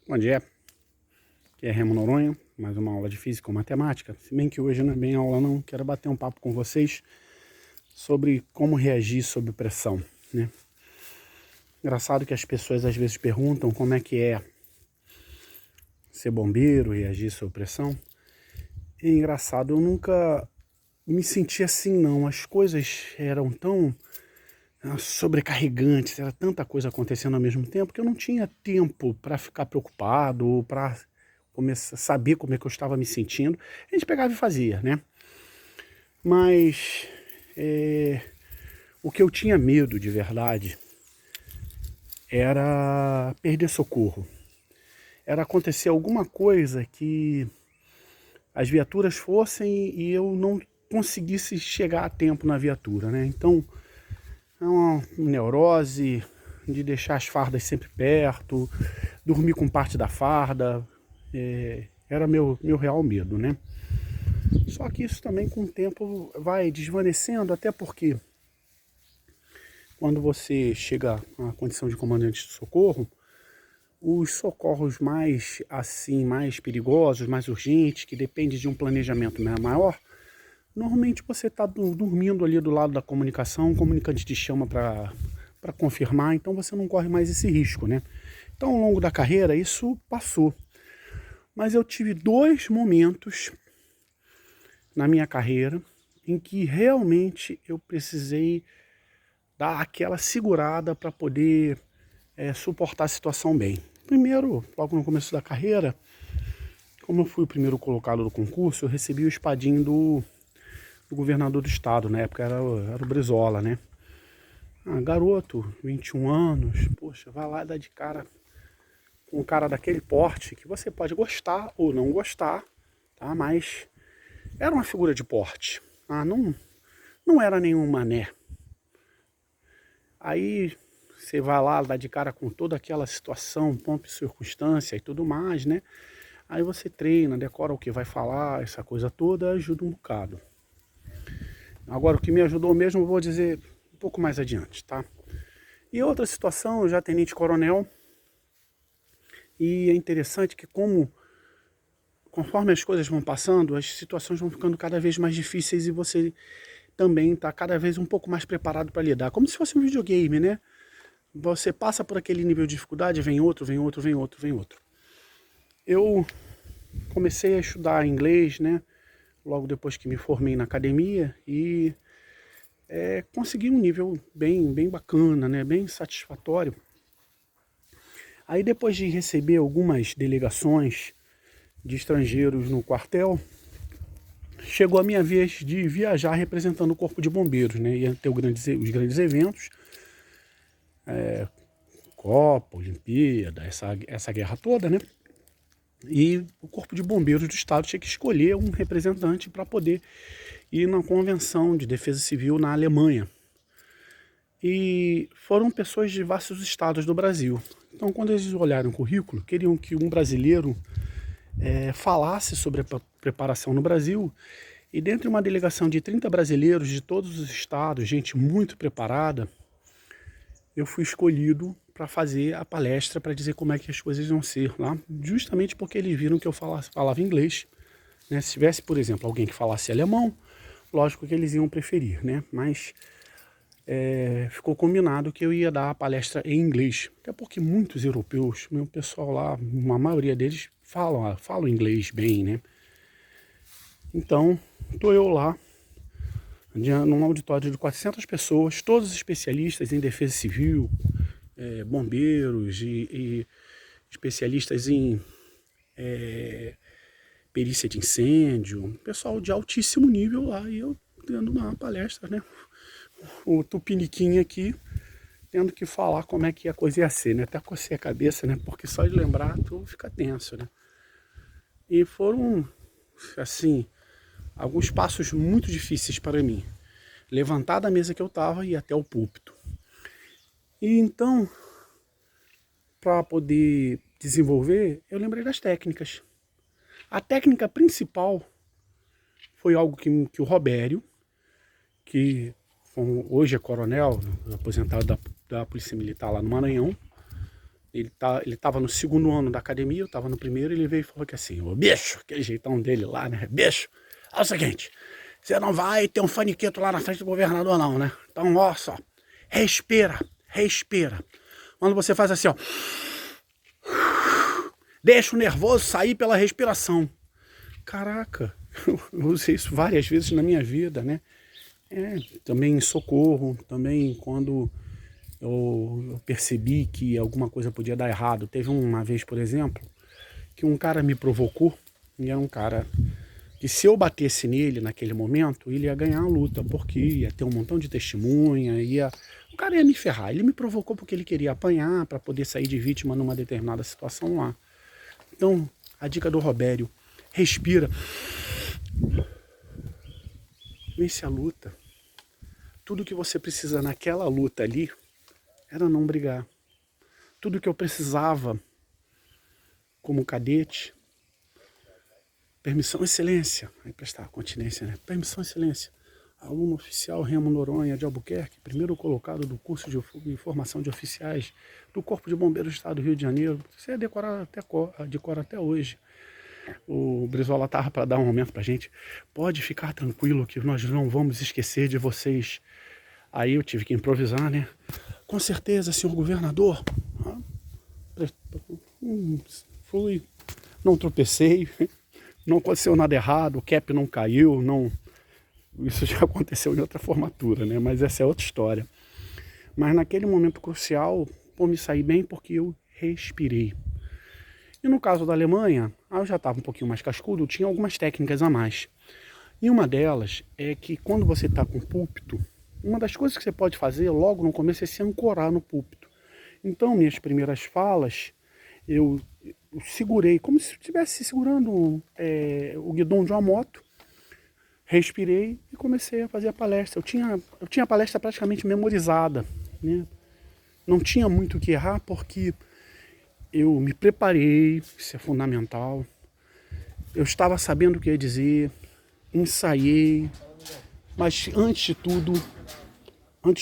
Bom dia, aqui é Remo Noronha, mais uma aula de Física ou Matemática. Se bem que hoje não é bem aula não, quero bater um papo com vocês sobre como reagir sob pressão, né? Engraçado que as pessoas às vezes perguntam como é que é ser bombeiro, reagir sob pressão. E é engraçado, eu nunca me senti assim não, as coisas eram tão sobrecarregantes, era tanta coisa acontecendo ao mesmo tempo que eu não tinha tempo para ficar preocupado ou para começar a saber como é que eu estava me sentindo. A gente pegava e fazia, né? Mas o que eu tinha medo de verdade era perder socorro. Era acontecer alguma coisa que as viaturas fossem e eu não conseguisse chegar a tempo na viatura, né? Então, é uma neurose de deixar as fardas sempre perto, dormir com parte da farda, era meu real medo, né? Só que isso também com o tempo vai desvanecendo, até porque quando você chega à condição de comandante de socorro, os socorros mais assim, mais perigosos, mais urgentes, que depende de um planejamento maior, normalmente você está dormindo ali do lado da comunicação, o comunicante te chama para confirmar, então você não corre mais esse risco, né? Então, ao longo da carreira, isso passou. Mas eu tive dois momentos na minha carreira em que realmente eu precisei dar aquela segurada para poder suportar a situação bem. Primeiro, logo no começo da carreira, como eu fui o primeiro colocado do concurso, eu recebi o espadinho do governador do estado, na época era o Brizola, né? Garoto, 21 anos, poxa, vai lá e dá de cara com um cara daquele porte, que você pode gostar ou não gostar, tá? Mas era uma figura de porte, não era nenhum mané. Aí você vai lá, dá de cara com toda aquela situação, pompa e circunstância e tudo mais, né? Aí você treina, decora o que vai falar, essa coisa toda, ajuda um bocado. Agora, o que me ajudou mesmo, eu vou dizer um pouco mais adiante, tá? E outra situação, eu já tenente-coronel, e é interessante que conforme as coisas vão passando, as situações vão ficando cada vez mais difíceis e você também está cada vez um pouco mais preparado para lidar. Como se fosse um videogame, né? Você passa por aquele nível de dificuldade, vem outro, vem outro, vem outro, vem outro. Eu comecei a estudar inglês, né? Logo depois que me formei na academia e consegui um nível bem bacana, né? Bem satisfatório. Aí depois de receber algumas delegações de estrangeiros no quartel, chegou a minha vez de viajar representando o Corpo de Bombeiros, né? Ia ter os grandes eventos, Copa, Olimpíada, essa guerra toda, né? E o Corpo de Bombeiros do Estado tinha que escolher um representante para poder ir na Convenção de Defesa Civil na Alemanha. E foram pessoas de diversos estados do Brasil. Então, quando eles olharam o currículo, queriam que um brasileiro falasse sobre a preparação no Brasil. E dentro de uma delegação de 30 brasileiros de todos os estados, gente muito preparada, eu fui escolhido para fazer a palestra para dizer como é que as coisas iam ser lá, justamente porque eles viram que eu falava inglês, né? Se tivesse, por exemplo, alguém que falasse alemão, lógico que eles iam preferir, né? Mas ficou combinado que eu ia dar a palestra em inglês, até porque muitos europeus, meu pessoal lá, uma maioria deles falam inglês bem, né? Então, estou eu lá, num auditório de 400 pessoas, todos especialistas em defesa civil, bombeiros e especialistas em perícia de incêndio, pessoal de altíssimo nível lá, e eu dando uma palestra, né? O tupiniquim aqui, tendo que falar como é que a coisa ia ser, né? Até cocei a cabeça, né? Porque só de lembrar tu fica tenso, né? E foram, assim, alguns passos muito difíceis para mim. Levantar da mesa que eu estava e ir até o púlpito. E então, para poder desenvolver, eu lembrei das técnicas. A técnica principal foi algo que o Robério, que hoje é coronel, aposentado da Polícia Militar lá no Maranhão, Ele tava no segundo ano da academia, eu tava no primeiro, ele veio e falou que assim, ô bicho, aquele jeitão dele lá, né? Bicho, é o seguinte, você não vai ter um faniquito lá na frente do governador não, né? Então, ó só, respira, respira. Quando você faz assim, ó, deixa o nervoso sair pela respiração. Caraca, eu usei isso várias vezes na minha vida, né? Também em socorro, também quando eu percebi que alguma coisa podia dar errado. Teve uma vez, por exemplo, que um cara me provocou, e era um cara que se eu batesse nele naquele momento, ele ia ganhar a luta, porque ia ter um montão de testemunha, o cara ia me ferrar. Ele me provocou porque ele queria apanhar para poder sair de vítima numa determinada situação lá. Então, a dica do Robério, respira, vence a luta. Tudo que você precisa naquela luta ali era não brigar. Tudo que eu precisava como cadete, permissão, excelência, aí prestar continência, né? Permissão, excelência. Aluno oficial Remo Noronha de Albuquerque, primeiro colocado do curso de formação de oficiais do Corpo de Bombeiros do Estado do Rio de Janeiro. Você é decorado até hoje. O Brizola estava para dar um momento para a gente. Pode ficar tranquilo que nós não vamos esquecer de vocês. Aí eu tive que improvisar, né? Com certeza, senhor governador. Fui, não tropecei, não aconteceu nada errado, o cap não caiu, não... Isso já aconteceu em outra formatura, né? Mas essa é outra história. Mas naquele momento crucial, pô, me saí bem porque eu respirei. E no caso da Alemanha, eu já estava um pouquinho mais cascudo, tinha algumas técnicas a mais. E uma delas é que quando você está com púlpito, uma das coisas que você pode fazer logo no começo é se ancorar no púlpito. Então, minhas primeiras falas, eu segurei, como se estivesse segurando o guidão de uma moto, respirei e comecei a fazer a palestra. Eu tinha a palestra praticamente memorizada, né? Não tinha muito o que errar porque eu me preparei, isso é fundamental. Eu estava sabendo o que ia dizer, ensaiei, mas antes de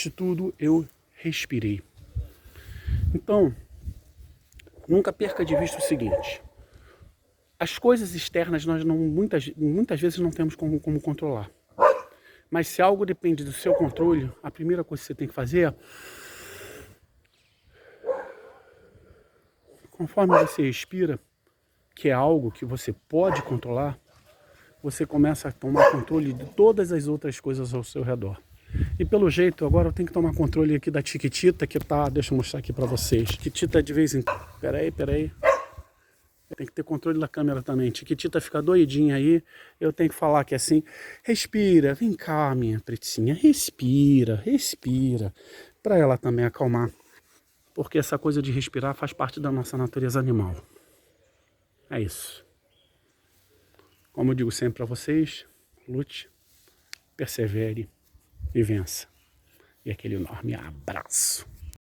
tudo, eu respirei. Então, nunca perca de vista o seguinte: as coisas externas nós muitas vezes não temos como controlar. Mas se algo depende do seu controle, a primeira coisa que você tem que fazer é, conforme você respira, que é algo que você pode controlar, você começa a tomar controle de todas as outras coisas ao seu redor. E pelo jeito, agora eu tenho que tomar controle aqui da Chiquitita, que tá, deixa eu mostrar aqui pra vocês. Chiquitita de vez em quando, peraí. Tem que ter controle da câmera também. Chiquitita fica doidinha aí, eu tenho que falar que assim, respira, vem cá minha pretinha, respira, pra ela também acalmar. Porque essa coisa de respirar faz parte da nossa natureza animal. É isso. Como eu digo sempre para vocês, lute, persevere e vença. E aquele enorme abraço.